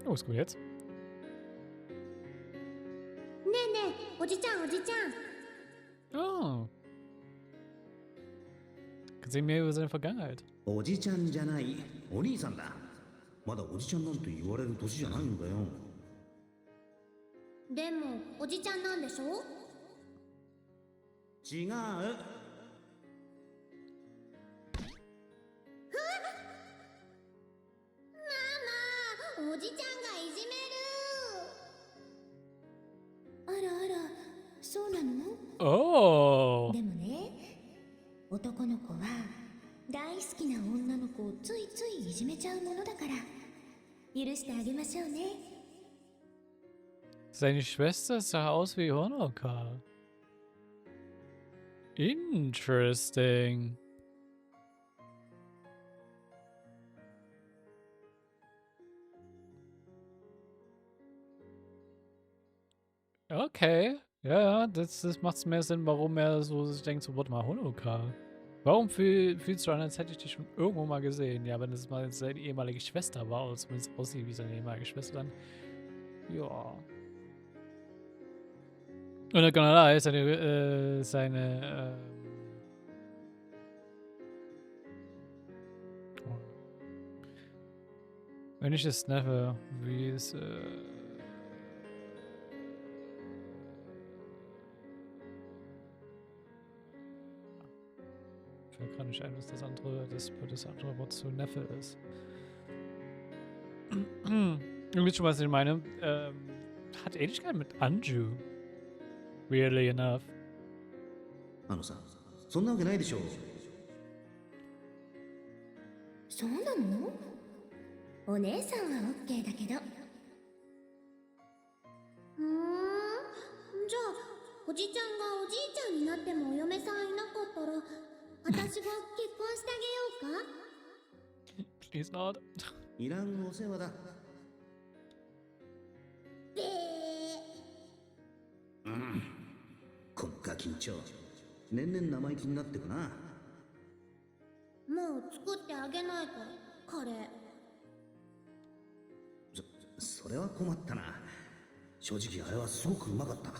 Oh, ist gut jetzt. ねえねえ、おじちゃんおじちゃん。 Oh. Erzähl mir über seine Vergangenheit. おじちゃんじゃない、お兄さんだ。まだおじちゃんなんて言われる年じゃないんだよ。でもおじちゃんなんでしょ？違う。おじちゃんがいじめる。あらあら、そうなの？ Oh. でもね、男の子は大好きな女の子をついついいじめちゃうものだから許してあげましょうね。 Seine Schwester sah aus wie Honoka. Interesting. Okay. Ja, das macht mehr Sinn, warum er so sich denkt, so, warte mal, Honoka. Warum fühlst du an, als hätte ich dich schon irgendwo mal gesehen? Ja, wenn es mal seine ehemalige Schwester war, oder zumindest aussieht wie seine ehemalige Schwester, dann. Ja. Und der Kanal ist seine wenn ich es Neffe, wie es fällt gerade nicht ein, was das andere Wort zu Neffe ist. Ihr wisst schon, was ich meine. Hat Ähnlichkeit mit Anju. Weirdly enough. あのさ、そんなわけないでしょ。そうなの？お姉さんはオッケーだけど。じゃあおじちゃんがおじいちゃんになってもお嫁さんいなかったら私が結婚してあげようか？ Please not. いらんお世話だ。べー。このガキンチョ、年々生意気になってくな。もう作ってあげないからカレー。それは困ったな。正直あれはすごくうまかった。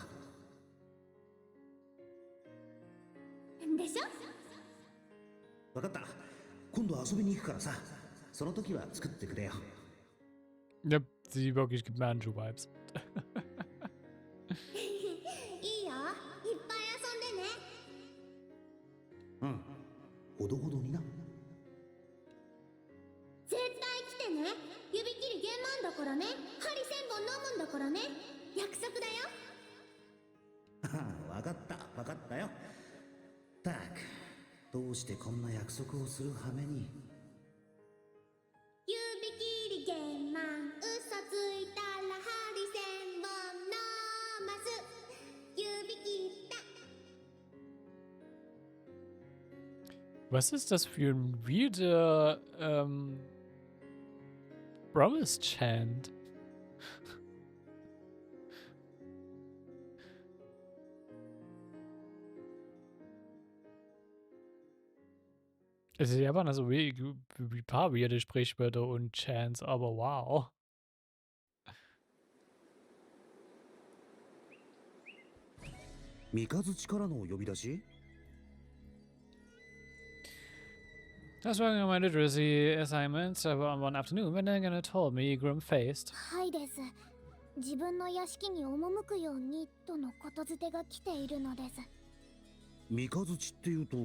でしょ？分かった。今度遊びに行くからさ。その時は作ってくれよ。Ja, sie wirklich gibt mir Anju-Vibes. いいよ、いっぱい遊んでね。うん、ほどほどにな。絶対来てね。指切りゲーマンだからね。針1000本飲むんだからね。約束だよ。分かった分かったよ。たく、どうしてこんな約束をする羽目に。指切りゲーマン、嘘ついたら針1000本飲ます。指切った。 Was ist das für ein weirder Promise Chant? Es ist Japan also wie ein paar weirde Sprichwörter und Chants, aber wow. Mikazuchi からの呼び出し? That's working on my literacy assignments one afternoon when Nagana told me, grim-faced. はいです。自分の屋敷に赴くようにとのことづてが来ているのです。三日月っていうと、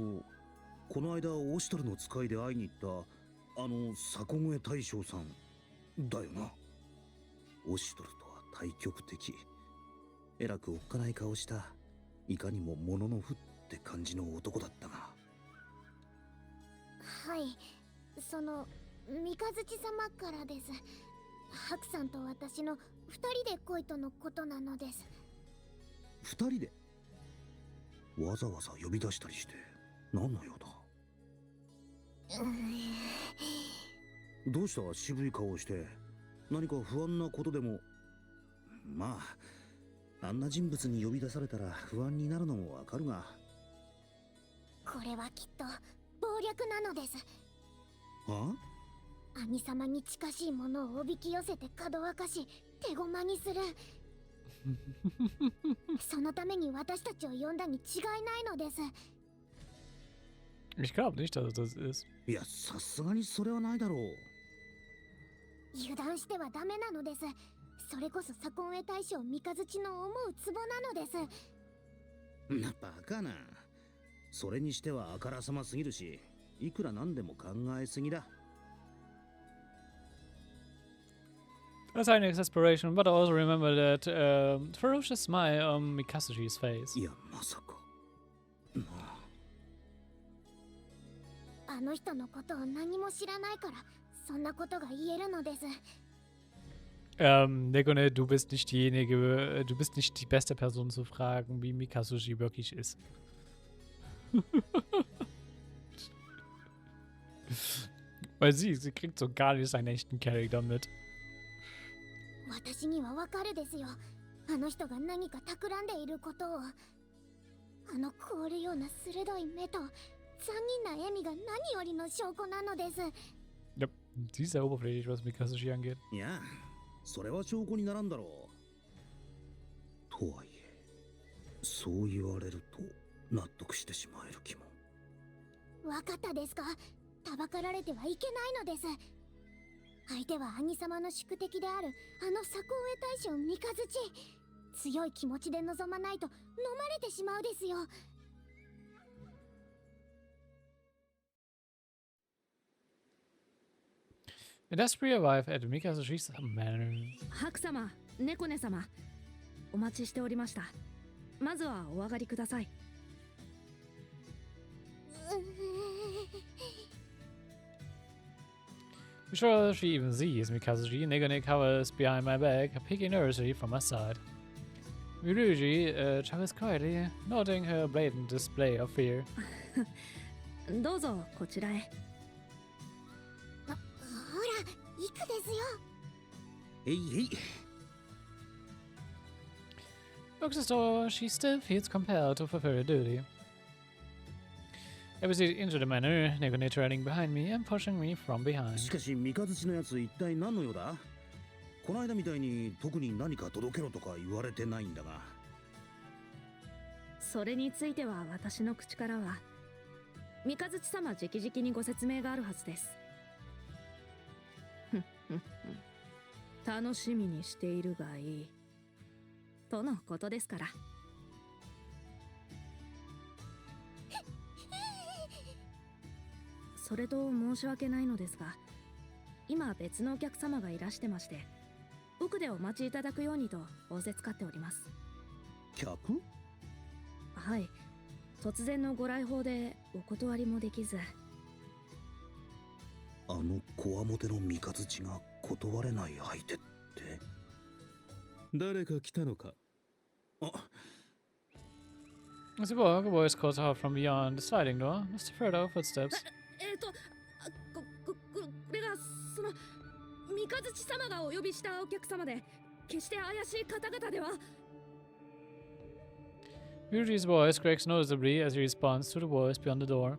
この間オシトルの使いで会いに行ったあの迫越大将さんだよな。オシトルとは対極的、えらくおっかない顔した、いかにも物のふって感じの男だったが。はい、その三日月様からです。ハクさんと私の二人で来いとのことなのです。二人でわざわざ呼び出したりして何の用だ。どうした渋い顔をして。何か不安なことでも。まああんな人物に呼び出されたら不安になるのもわかるが。これはきっと謀略なのです。はあ？兄様に近しいものをおびき寄せてかどわかし手駒にする。そのために私たちを呼んだに違いないのです。 Ich glaube nicht, dass es das ist. いや、さすがにそれはないだろう。油断してはダメなのです。それこそ左近衛大将三日月の思うツボなのです。な、バカな。それにしてはあからさますぎるし、いくらなんでも考えすぎだ。That's eine exasperation, but I also remember that ferocious smile on Mikazuchi's face. いや、まさか。なあ。あの人のことを何も知らないからそんなことが言えるのです。Nekone, du bist nicht diejenige, du bist nicht die beste Person zu fragen, wie Mikazuchi wirklich ist. Weil sie kriegt so gar nicht seinen echten Charakter mit. 私にはわかるですよ。あの人が何か企んでいることを。あの凍るような鋭い目と残忍な笑みが何よりの証拠なのです。Ja, sie ist sehr oberflächlich, was Mikazuchi angeht. いや、それは証拠にならんだろう。とはいえ、そう言われると納得してしまえる気も。わかったですか？たばかられてはいけないのです。相手は兄様の宿敵であるあの左近衛大将三日月。強い気持ちで臨まないと飲まれてしまうですよ。It has arrived at Mikazuchi's manor. 白様、猫根様、お待ちしておりました。まずはお上がりください。Before she even sees Mikazuchi, Negane covers behind my back, picking nervously from my side. Miruji chuckles quietly, noting her blatant display of fear. どうぞこちらへ。ほら、行くですよ。えいえい。Looks as though she still feels compelled to fulfill her duty. I proceed into the manor, Negane turning behind me and pushing me from behind. しかし、三日月のやつ一体何の用だ？この間みたいに特に何か届けろとか言われてないんだが。それについては私の口からは三日月様直々にご説明があるはずです。楽しみにしているがいいとのことですから。それと申し訳ないのですが、今別のお客様がいらしてまして、奥でお待ちいただくようにと仰せつかっております。客？はい、突然のご来訪でお断りもできず。あのこわもての三日月が断れない相手って誰か来たのか？あ、 As he walks, a voice calls out from beyond the sliding door. Mr. Further footsteps. これがその三日月様がお呼びしたお客様で、決して怪しい方々では。Miruji's voice cracks noticeably as he responds to the voice beyond the door.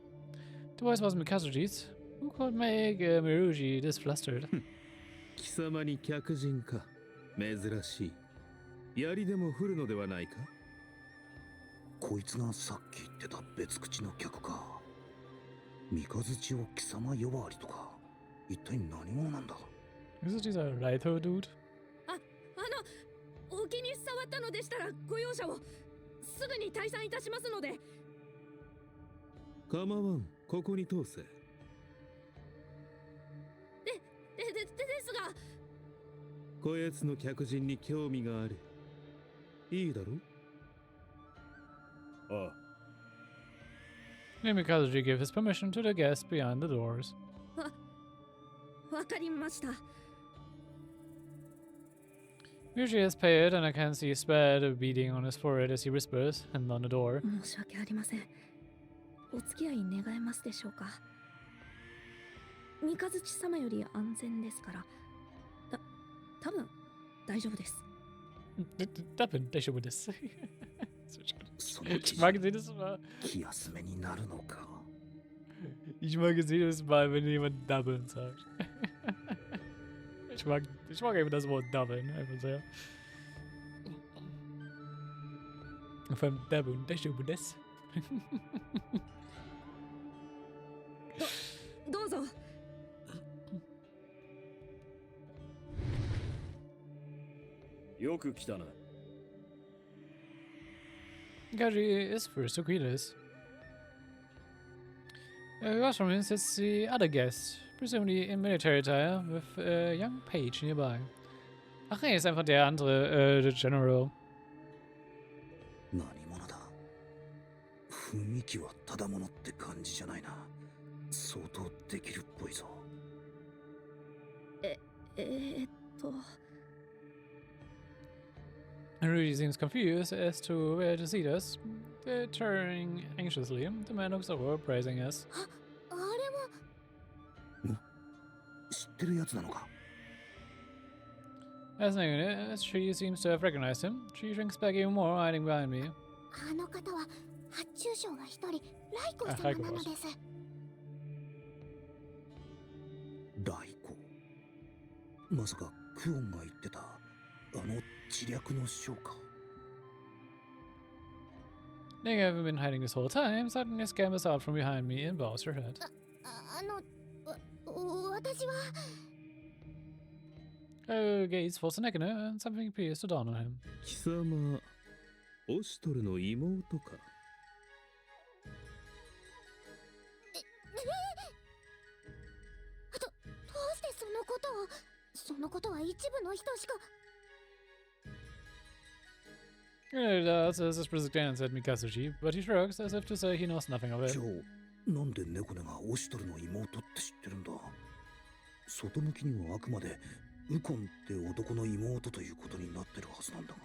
The voice was Mikazuchi's. Who could make Miruji this flustered? 貴様に客人か。珍しい。槍でも振るのではないか。こいつがさっき言ってた別口の客か。三日月を貴様呼ばわりとか、一体何者なんだ？ Is it a Raito dude? お気に障ったのでしたらご容赦を。すぐに退散いたしますので。構わん、ここに通せ。ですが。こやつの客人に興味がある。いいだろ？ああ。Then Mikazuchi gives his permission to the guests behind the doors. わかりました。Miruji has paid, and I can see a sweat beading on his forehead as he whispers, and on the door. 申し訳ありません。お付き合い願えますでしょうか。三日月様より安全ですから。多分大丈夫です。多分大丈夫です。その Ich mag jedes Mal. 気休めになるのか。Ich mag es jedes Mal, wenn jemand Dublin sagt. ich mag eben das Wort Dabbeln einfach sehr. Vor allem Dabbeln, das ist das. どうぞ。よく来たな。Mikazuchi is first to greet us. Across from him sits the other guest, presumably in military attire, with a young page nearby. Ach nee, ist einfach der andere, the General. 何者だ。雰囲気はただものって感じじゃないな。相当できるっぽいぞ。He really seems confused as to where to seat us. Turning anxiously, the man looks over, praising us. あれは知ってるやつなのか。 As she seems to have recognized him. She shrinks back even more, hiding behind me. あの方は発注賞が一人ライコあ様なのです。大子。まさかクオンが言ってたあの知略の将か。 They haven't been hiding this whole time. Suddenly scampers out from behind me and bows her head. 私は Gaze falls to Nekene, and something appears to dawn on him. 貴様オシトルの妹か。どうしてそのことをそのことは一部の人しか That's as his glance at Mikazuchi, but he shrugs as if to say he knows nothing of it. じゃあなんで猫根がオシトルの妹って知ってるんだ。外向きにはあくまでウコンって男の妹ということになってるはずなんだが。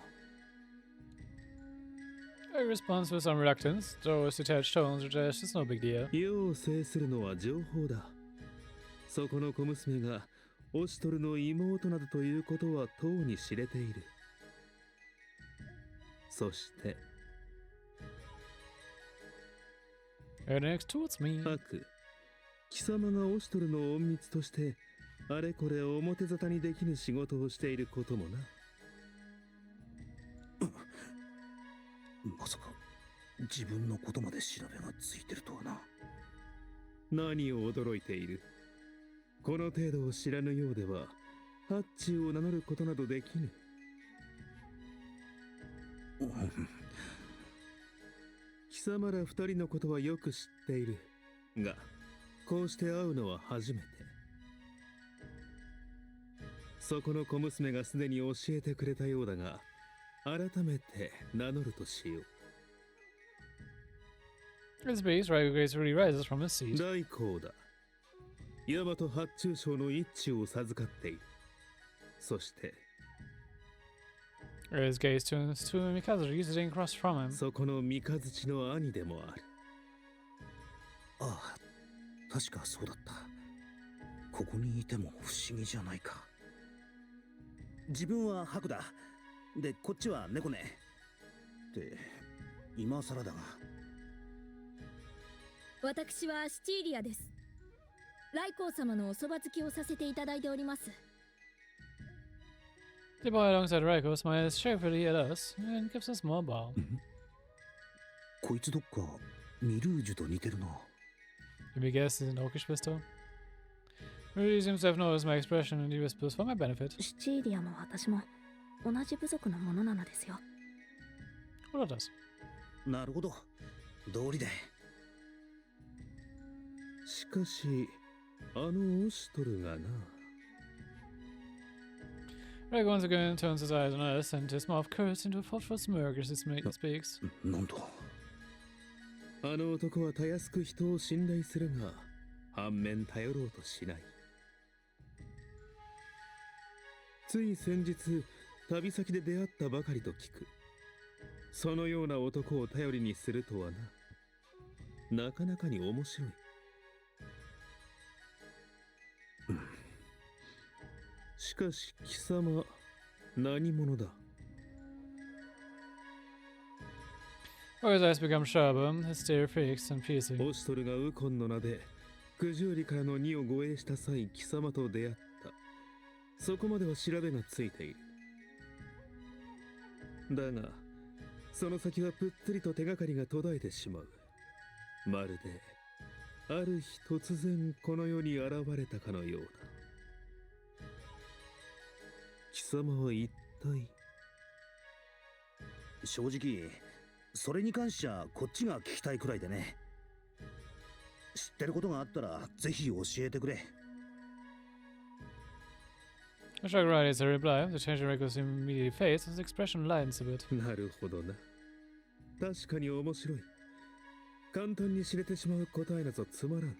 He responds with some reluctance, though his detached tones suggest it's no big deal. 世を制するのは情報だ。そこの小娘がオシトルの妹などということはとうに知れている。そして And next towards me. ハク、貴様がオシトルの隠密としてあれこれ表沙汰にできぬ仕事をしていることもな。まさか自分のことまで調べがついてるとはな。何を驚いている。この程度を知らぬようではハッチを名乗ることなどできぬ。貴様ら二人のことはよく知っているが、こうして会うのは初めて。そこの小娘がすでに教えてくれたようだが、改めて名乗るとしよう。 His face gracefully rises from his seat. 大公だ。大和発注賞の一致を授かっている。そして、 His gaze turns to Mikazuchi sitting across from him. そこの三日月の兄でもある。ああ、確かそうだった。ここにいても不思議じゃないか。自分はハクだ。で、こっちは猫ね。って今更だが。私はシチーリアです。ライコー様のおそば好きをさせていただいております。 The boy alongside Raiko smiles cheerfully at us and gives us more bow. こいつどっかミルージュと似てるな。 Let me guess, he's an orcish pistol. Really seems to have noticed my expression and he whispers for my benefit. シチーリアも私も同じ部族のものなのですよ。 What does? なるほど。道理で。しかし、あのオシトルがな。 Raiko once again turns his eyes on us and his mouth curves into a thoughtful smirk as he speaks. なんだ。あの男はたやすく人を信頼するが、反面頼ろうとしない。つい先日、旅先で出会ったばかりと聞く。そのような男を頼りにするとはな。なかなかに面白い。しかし貴様、何者だ。 His eyes become sharper, his stare fixed and piercing. オシトルがウコンの名で九十里からの荷を護衛した際、貴様と出会った。そこまでは調べがついている。だがその先はぷっつりと手がかりが途絶えてしまう。まるである日突然この世に現れたかのようだ。貴様は一体。正直それに関してはこっちが聞きたいくらいでね。知ってることがあったらぜひ教えてくれ。Shagrai is a reply. The change in Reiko's immediate face, his expression lightens a bit. なるほどな。確かに面白い。簡単に知れてしまう答えなぞつまらん。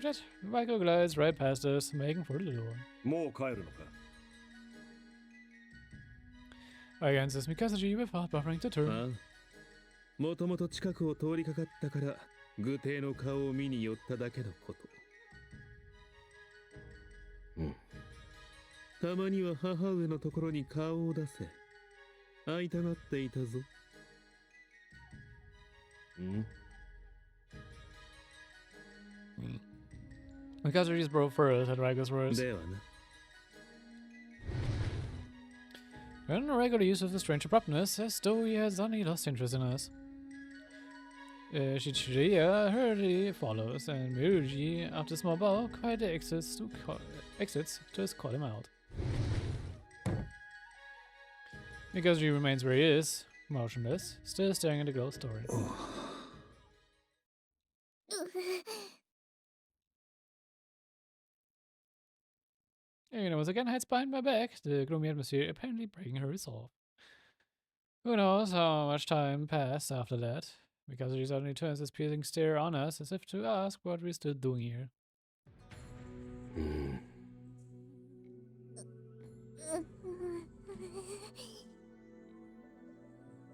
Yet, Michael glides right past us, making for the door. もう帰るのか。Again says Mikazuchi without buffering to turn. ああ、もともと近くを通りかかったから愚帝の顔を見に寄っただけのこと。たまには母上のところに顔を出せ。会いたがっていたぞ。Mikazuchi's brow furrows at Raiko's words. ではな。An irregular use of the strange abruptness, as though he has suddenly lost interest in us. Shichiya hurriedly follows, and Miruji, after a small bow, quietly exits to just call him out. Mikazuchi remains where he is, motionless, still staring at the girl's story. And once again hides behind my back, the gloomy atmosphere apparently breaking her resolve. Who knows how much time passed after that, because he suddenly turns his piercing stare on us as if to ask what we're still doing here.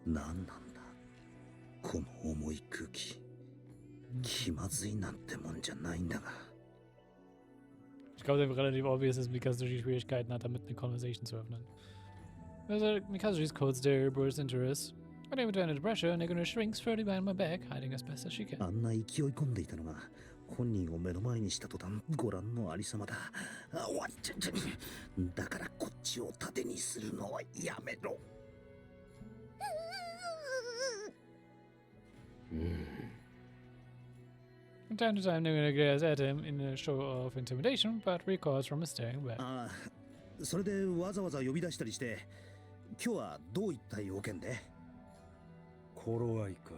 何なんだこの重い空気。気まずいなんてもんじゃないんだが。Ich glaube, es ist relativ obvious, dass Mikazuchi Schwierigkeiten hat, damit eine Conversation zu öffnen. Also, Mikazuchi's cold stare bursts into us. Unable to handle the pressure, Negona shrinks further behind my back, hiding as best as she can. あんな勢い込んでいたのが本人を目の前にした途端ご覧のありさまだ。あ、終わりちゃだからこっちを盾にするのはやめろ。From time to time, Negona glares at him in a show of intimidation, but recoils from his staring back. ああ、それでわざわざ呼び出したりして、今日はどういった要件で？頃合いか。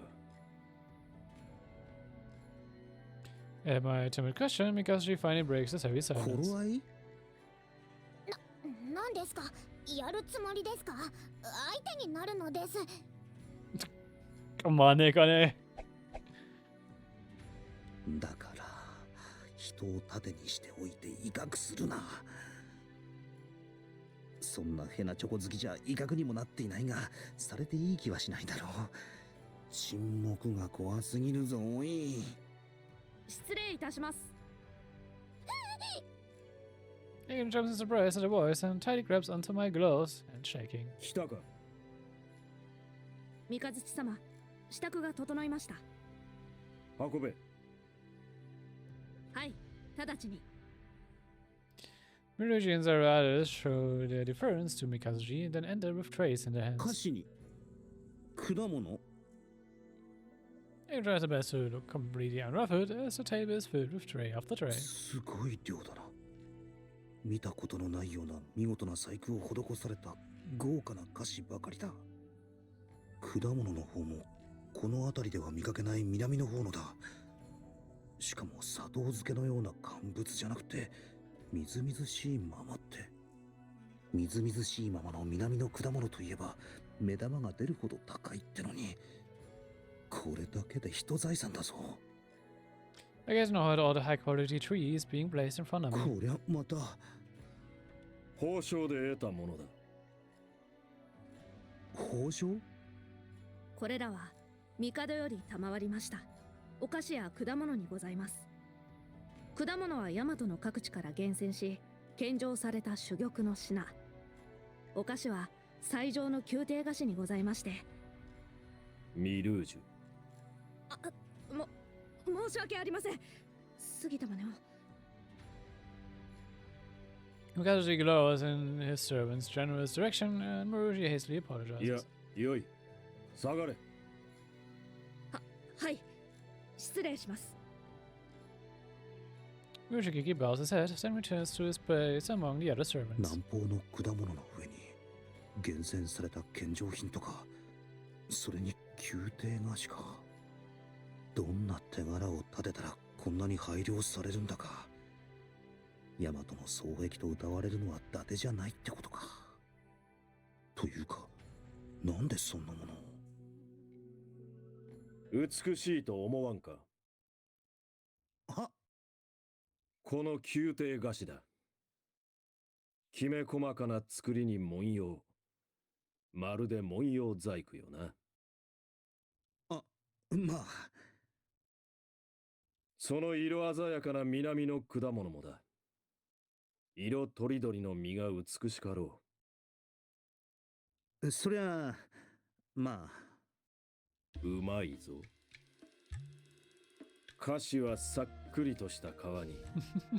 At my timid question, Mikazuchi finally breaks his heavy 頃 silence. 合い？何ですか？やるつもりですか？相手になるのです。Come on, Negona. だから人を盾にしておいて威嚇するな。そんなヘナチョコ好きじゃ威嚇にもなっていないが、されていい気はしないだろう。沈黙が怖すぎるぞおい。失礼いたします。Negona jumps in surprise at the voice and tightly grabs onto my gloves and shaking. 来たか。三日月様、支度が整いました。運べ。はい、直ちに。Miruji and Zaradas show their deference to Mikazuchi, then enter with trays in their 菓 hands. 子に果物？ They tries their best to look completely unruffled as the table is filled with tray after tray. すごい量だな。見たことのないような見事な細工を施された豪華な菓子ばかりだ。果物の方もこの辺りでは見かけない南の方のだ。しかも砂糖漬けのような乾物じゃなくてみずみずしいままって。みずみずしいままの南の果物といえば目玉が出るほど高いってのに、これだけで一財産だぞ。 I guess now all the high quality trees being placed in front of me. こりゃまた報奨で得たものだ。報奨？これらは帝より賜りました。お菓子や果物にございます。果物は大和の各地から厳選し献上された珠玉の品。お菓子は最上の宮廷菓子にございまして。ミルージュ。申し訳ありません。過ぎたまねを。Mikazuchi glowers in his servant's generous direction, and Maruji hastily いや apologizes. よい下がれ。はい、失礼します。 Mushikiki bows his head, then returns to his place among the other servants. 南方の果物の上に厳選された献上品とか、それに宮廷菓子か。どんな手柄を立てたらこんなに配慮されるんだか。大和の双璧と謳われるのは伊達じゃないってことか。というか、なんでそんなものを。美しいと思わんか。は、この宮廷菓子だ。きめ細かな作りに文様。まるで文様細工よな。あ、まあ。その色鮮やかな南の果物もだ。色とりどりの実が美しかろそりゃ、まあ。う。うまいぞ。菓子はさっくりとした皮に、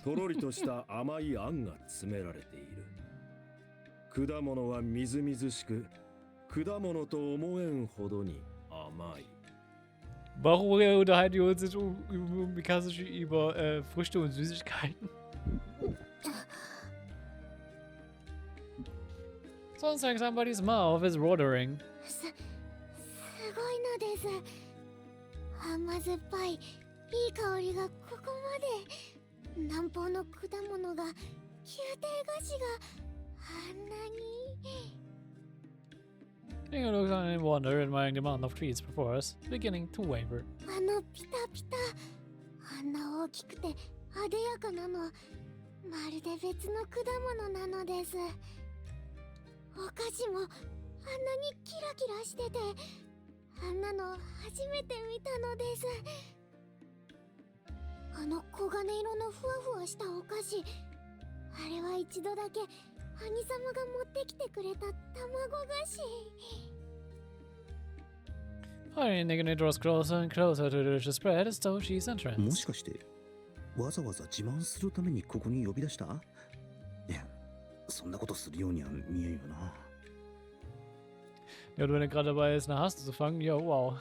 とろりとした甘いあんが詰められている。果物はみずみずしく、果物と思えんほどに甘い。Warum unterhalten wir uns jetzt über Mikazuchi über Früchte und Süßigkeiten? Sounds like somebody's mouth is watering. すごいのです。甘酸っぱいいい香りがここまで。南方の果物が宮廷菓子があんなに。Ingo looks on in wonder, admiring the amount of treats before us, beginning to waver. あのピタピタ、あんな大きくてあでやかなの、まるで別の果物なのです。お菓子もあんなにキラキラしてて、あんなの初めて見たのです。あの黄金色のふわふわしたお菓子、あれは一度だけ兄様が持ってきてくれた卵菓子。Finally, Nigane draws closer and closer to the delicious bread as though she's も entranced. しかしてわざわざ自慢するためにここに呼び出した？いや、そんなことするようには見えんよな。 Ja, und wenn er gerade dabei ist, eine Haste zu fangen, ja, wow.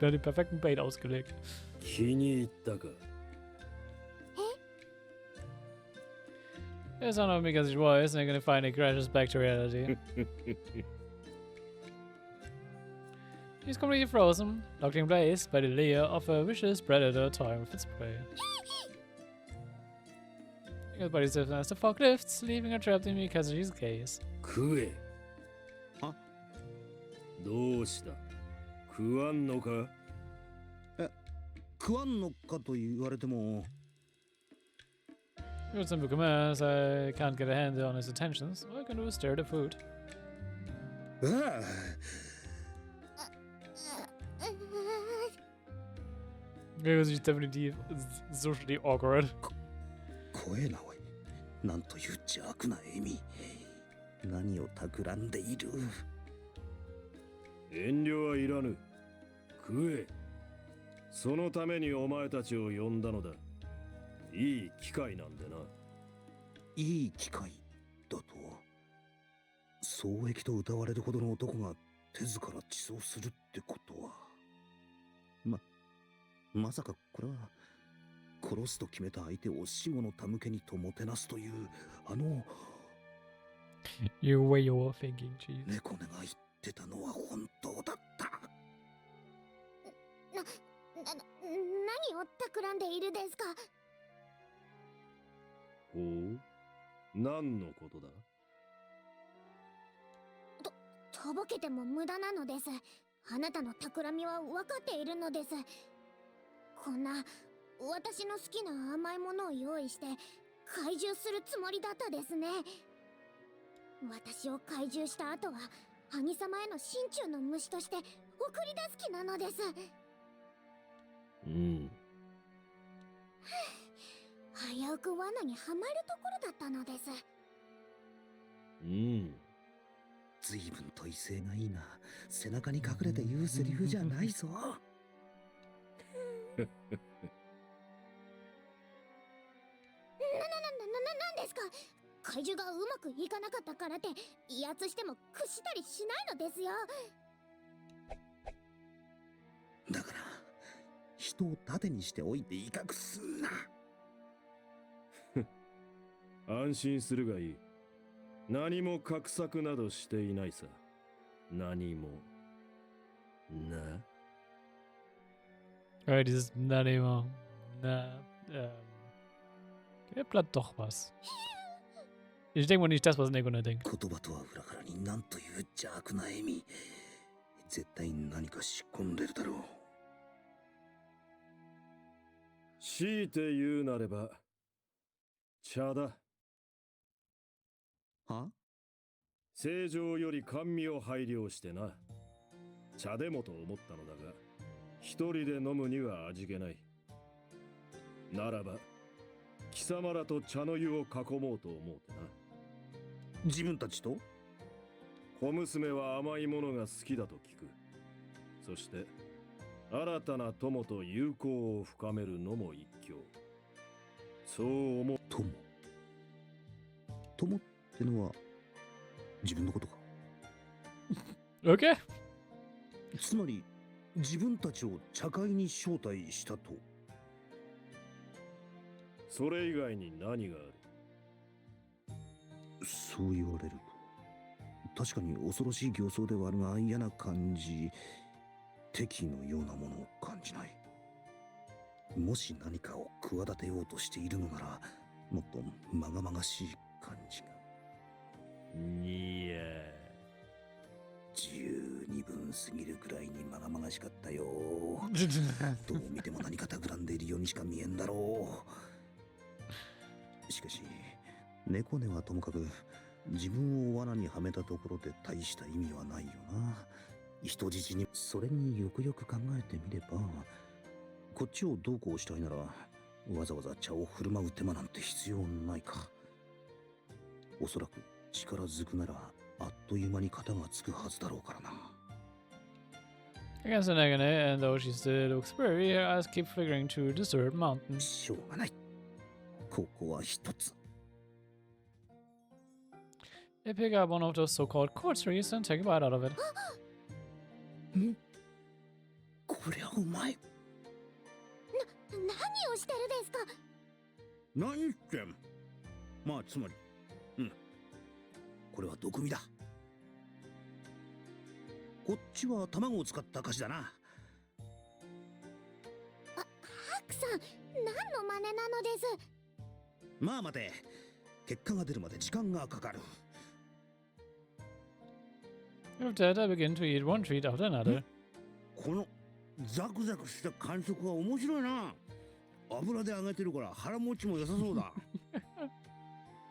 Der hat den perfekten Bait ausgelegt. 気に入ったか。 The sound of Mikazuchi's voice, and Nigane finally crashes back to reality. He's completely frozen, locked in place by the layer of a vicious predator toying with its prey. His body stiffens as the fog lifts, leaving her trapped in Mikazuchi's gaze. 食え。あ、どうした？食わんのか？食わんのかと言われても。 With simple commands, I can't get a handle on his attentions. All I can do is stare at the food. ああ、 Mikazuchi definitiv socially awkward. 怖えなおい。なんという邪悪な笑み。何を企んでいる。遠慮はいらぬ。食え。そのためにお前たちを呼んだのだ。いい機会なんでな。いい機会だと。双璧と謳われるほどの男が手ずから自走するってことは。まさかこれは殺すと決めた相手を死後の手向けにともてなすというYou way you're thinking, jeez. 猫根が言ってたのは本当だった。何を企んでいるですか？ほう、何のことだ？とぼけても無駄なのです。あなたの企みは分かっているのです。こんな私の好きな甘いものを用意して懐柔するつもりだったですね。私を懐柔した後は兄様への心中の虫として送り出す気なのです。うん。危うく罠にはまるところだったのです。うん。随分と威勢がいいな。背中に隠れて言うセリフじゃないぞ。なんですか？怪獣がうまくいかなかったからって威圧しても屈したりしないのですよ。だから人を盾にしておいて威嚇すんな。安心するがいい。何も画策などしていないさ。何も。な。Dieses Nanema. Na, der bleibt doch was. Ich denke mal nicht das, was Negona denkt. 言葉とは裏腹に何という邪悪な笑み。絶対に何か仕込んでるだろう。強いて言うなれば茶だ。は？正常より甘味を配慮してな。茶でもと思ったのだが、一人で飲むには味気ない。ならば貴様らと茶の湯を囲もうと思うてな。自分たちと？小娘は甘いものが好きだと聞く。そして新たな友と友好を深めるのも一興。そう思う。友ってのは自分のことか。Okay. つまり自分たちを茶会に招待したと。それ以外に何がある？そう言われると確かに恐ろしい形相ではあるが嫌な感じ、敵のようなものを感じない。もし何かを企てようとしているのならもっとまがまがしい感じが。いや、十二分すぎるくらいにまがまがしかったよ。どう見ても何か企んでいるようにしか見えんだろう。しかし猫根はともかく自分を罠にはめたところで大した意味はないよな。人質に。それによくよく考えてみればこっちをどうこうしたいならわざわざ茶を振る舞う手間なんて必要ないか。おそらく力ずくならあっという間に型がつくはずだろうからな。Against the Negane, and though she still looks weary, her eyes keep flickering to the third mountain. しょうがない。ここは一つ。They pick up one of those so-called quartz trees and take a bite out of it. こりゃうまい。何をしてるですか？何って。まあつまりこれは毒味だ。こっちは卵を使った菓子だな。ハクさん、何の真似なのです？まあ待て、結果が出るまで時間がかかる。After that, I begin to eat one treat after another. このザクザクした感触は面白いな。油で揚げてるから腹持ちも良さそうだ。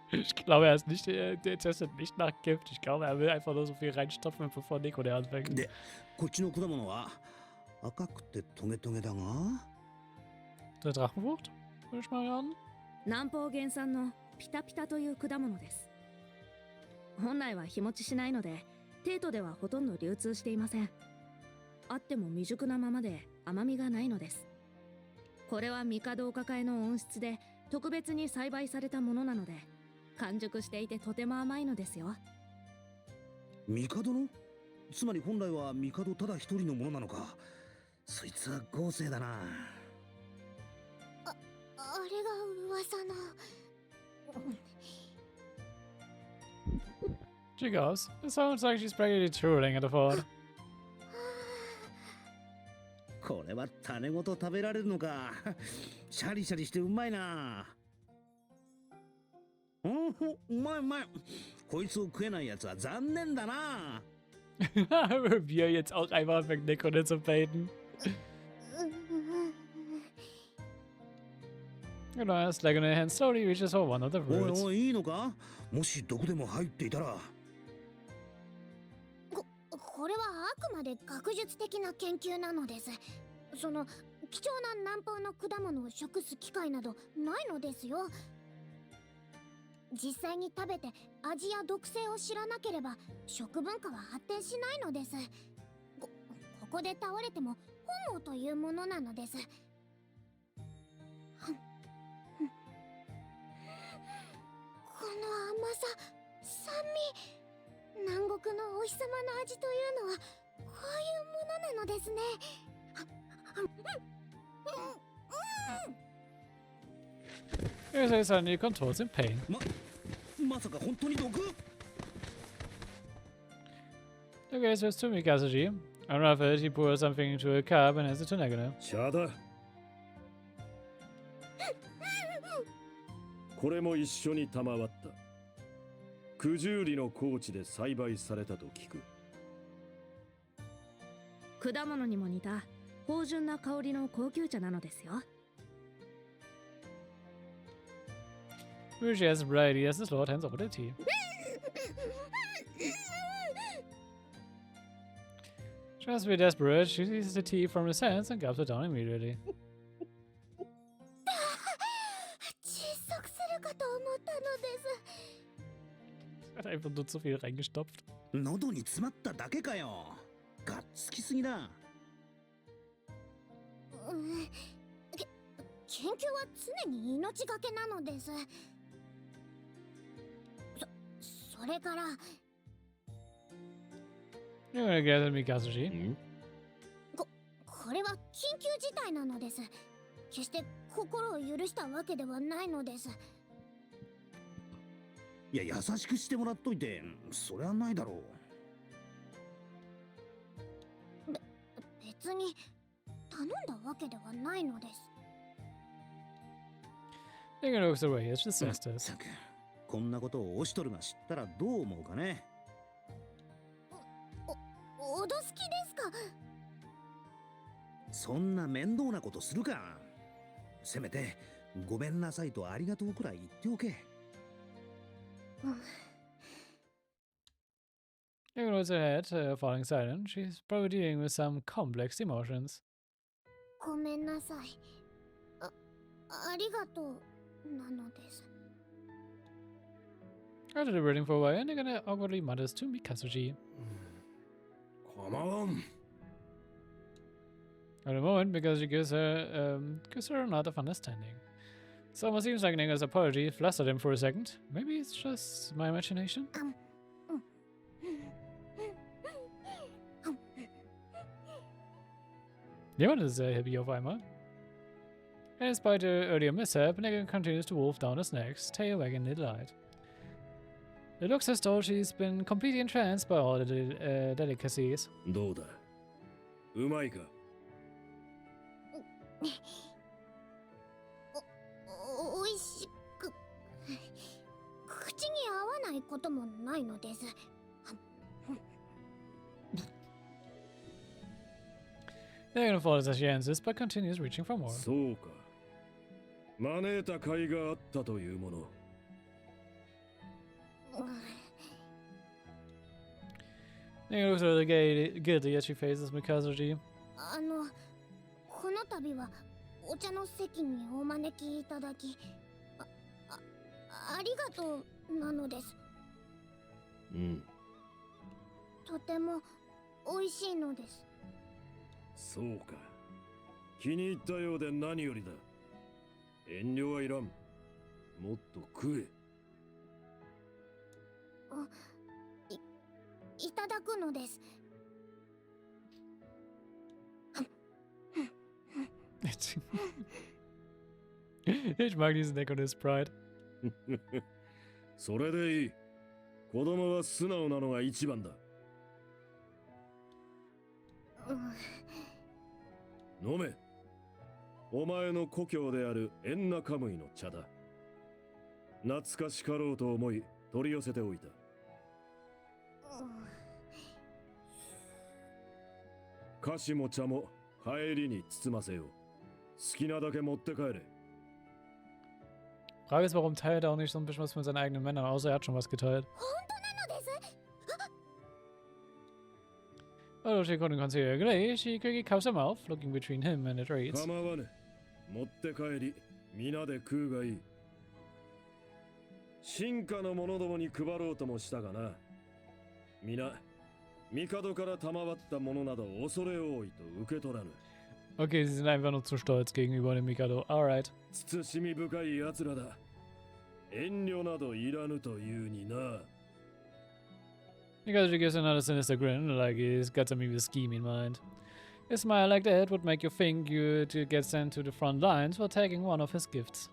Ich glaube, er ist nicht, der testet nicht nach Gift. Ich glaube, er will einfach nur so viel reinstopfen, bevor Nico der anfängt. で、こっちの果物は赤くてトゲトゲだが。Der Drachenfrucht? Würde ich mal raten. 南方原産のピタピタという果物です。本来は日持ちしないので、帝都ではほとんど流通していません。あっても未熟なままで甘みがないのです。これは帝お抱えの温室で特別に栽培されたものなので、完熟していてとても甘いのですよ。帝の？つまり本来は帝ただ一人のものなのか。そいつは豪勢だな。あれが噂の。She goes. It sounds like she's practically drooling at the thought. これは種ごと食べられるのか。シャリシャリしてうまいな。うまいうまい。こいつを食えないやつは残念だな。Wir jetzt auch einmal anfangen, Nico zu baiten. You know, as Legone hand slowly reaches for one of the おい fruits. おい、いいのか？もし毒でも入っていたら。これはあくまで学術的な研究なのです。その貴重な南方の果物を食す機会などないのですよ。実際に食べて味や毒性を知らなければ食文化は発展しないのです。ここで倒れても本望というものなのです。この甘日様の味というのはこういうものなのですね。Yes, I suddenly controls in pain. まさか本当に毒？ Okay, so it's to Mikazuchi. On off it, he pours something into a cup and hands it to Nagano. 茶だ。これも一緒に賜った。九十里の高地で栽培されたと聞く。果物にも似た芳醇な香りの高級茶なのですよ。Usually has variety as his lord hands over the tea. Tries to be desperate, she seizes the tea from his hands and gulps it down immediately. 窒息するかと思ったのです。Hat einfach nur zu viel reingestopft. 喉に詰まっただけかよ。がっつきすぎだ。研究は常に命がけなのです。それから。You're gonna get Mikazuchi. これは緊急事態なのです。決して心を許したわけではないのです。いや、優しくしてもらっといて、それはないだろう。別に頼んだわけではないのです。Nagano looks away as she says this. こんなことをオシトルが知ったらどう思うかね。脅す気ですか？そんな面倒なことするか。せめてごめんなさいとありがとうくらい言っておけ。Nagano nods her head, falling silent. She's probably dealing with some complex emotions. ごめんなさい。ありがとうなのです。After deliberating for a while, Nagano awkwardly mutters to Mikazuchi. 構わん。At the moment, Mikazuchi gives her a nod of understanding. It almost seems like Nagano's apology flustered him for a second. Maybe it's just my imagination? Jemand ist sehr happy auf einmal. And despite the earlier mishap, Nagano continues to wolf down his snacks, tail wagging in delight. It looks as though she's been completely entranced by all the delicacies. どうだ。うまいか。おいしく口に合わないこともないのです。Nagano follows as she answers, but continues reaching for more. そうか。招いた甲斐があったというもの。Nagano looks really guilty as she faces Mikazuchi. この度はお茶の席にお招きいただきありがとうなのです。うん。とても美味しいのです。そうか。気に入ったようで何よりだ。遠慮はいらん。もっと食え。いただくのです。Ich mag diesen Naganos Pride. それでいい。子供は素直なのが一番だ。飲め。お前の故郷であるエンナカムイの茶だ。懐かしかろうと思い取り寄せておいた。菓子も茶も帰りに包ませよう。好きなだけ持って帰れ。 Frage ist, warum teilt er auch nicht so ein bisschen was mit seinen eigenen Männern, außer er hat schon was geteilt. Although she couldn't conceal her glee, she quickly cups her mouth, looking between him and the treats. 構わぬ。持って帰り、皆で食うがいい。進化の者どもに配ろうともしたがな。皆、帝から賜ったものなど恐れ多いと受け取らぬ。 Okay, sie sind einfach nur zu stolz gegenüber dem Mikado. Alright. 慎み深い奴らだ。遠慮などいらぬというにな。Mikazuchi gives another sinister grin, like he's got some evil scheme in mind. A smile like that would make you think you'd get sent to the front lines for taking one of his gifts.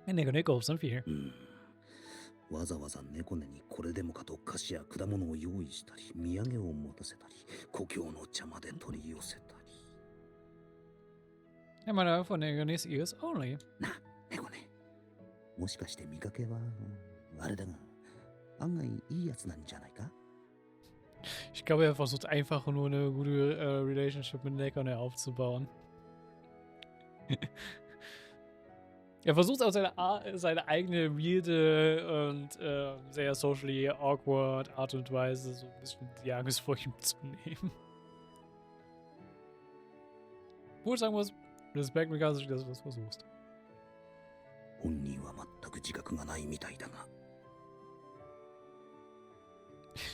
And Neko Neko hopes in fear. わざわざ猫根にこれでもかと菓子や果物を用意したり、土産を持たせたり、故郷の茶まで取り寄せたり。And my love for Neko's ears only. な、猫根。もしかして見かけは、あれだが、案外いいやつなんじゃないか? Ich glaube, er versucht einfach nur eine gute Relationship mit Nekone aufzubauen. Er versucht auch seine eigene weirde und sehr socially awkward Art und Weise so ein bisschen die Angst vor ihm zu nehmen. Wo ich sagen muss, Respekt, Mikazuchi, dass du das versuchst. 本人は全く自覚がないみたいだが。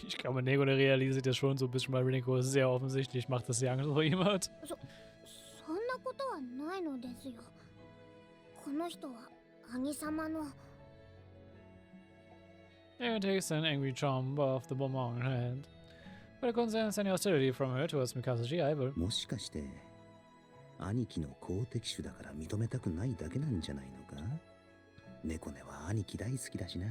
Ich glaube, Nekone realisiert das schon so ein bisschen, weil Reneko sehr offensichtlich macht, dass sie Angst vor ihm hat. そんなことはないのですよ。この人は兄様の。He takes an angry chomp off the bonbon in her hand. But I couldn't sense any hostility from her towards Mikazuchi either. もしかして兄貴の好敵手だから認めたくないだけなんじゃないのか？猫根は兄貴大好きだしな。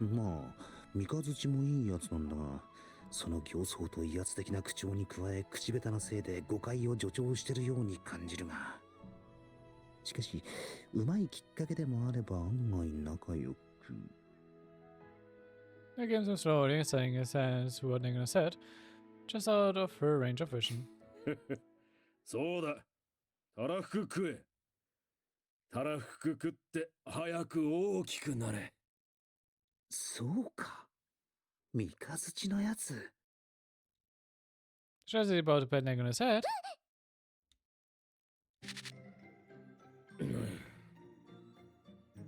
まあ三日月もいいやつなんだが、その競争と威圧的な口調に加え口下手なせいで誤解を助長してるように感じるが、しかしうまいきっかけでもあれば案外仲良く。He gives him slowly, setting his hands to what Nekone said, just out of her range of vision. そうだ。たらふく食え。たらふく食って早く大きくなれ。そうか。三日月のやつ。Just as he's about to pat Nekone's head,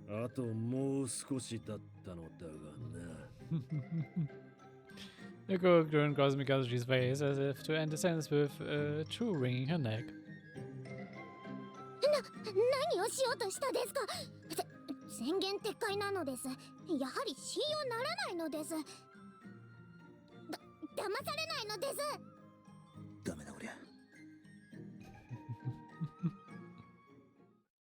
あともう少しだったのだがな。Neko turned across Mikazuchi's face as if to end the sentence with true wringing her neck. 何をしようとしたですか？宣言撤回なのです。やはり信用ならないのです。騙されないのです。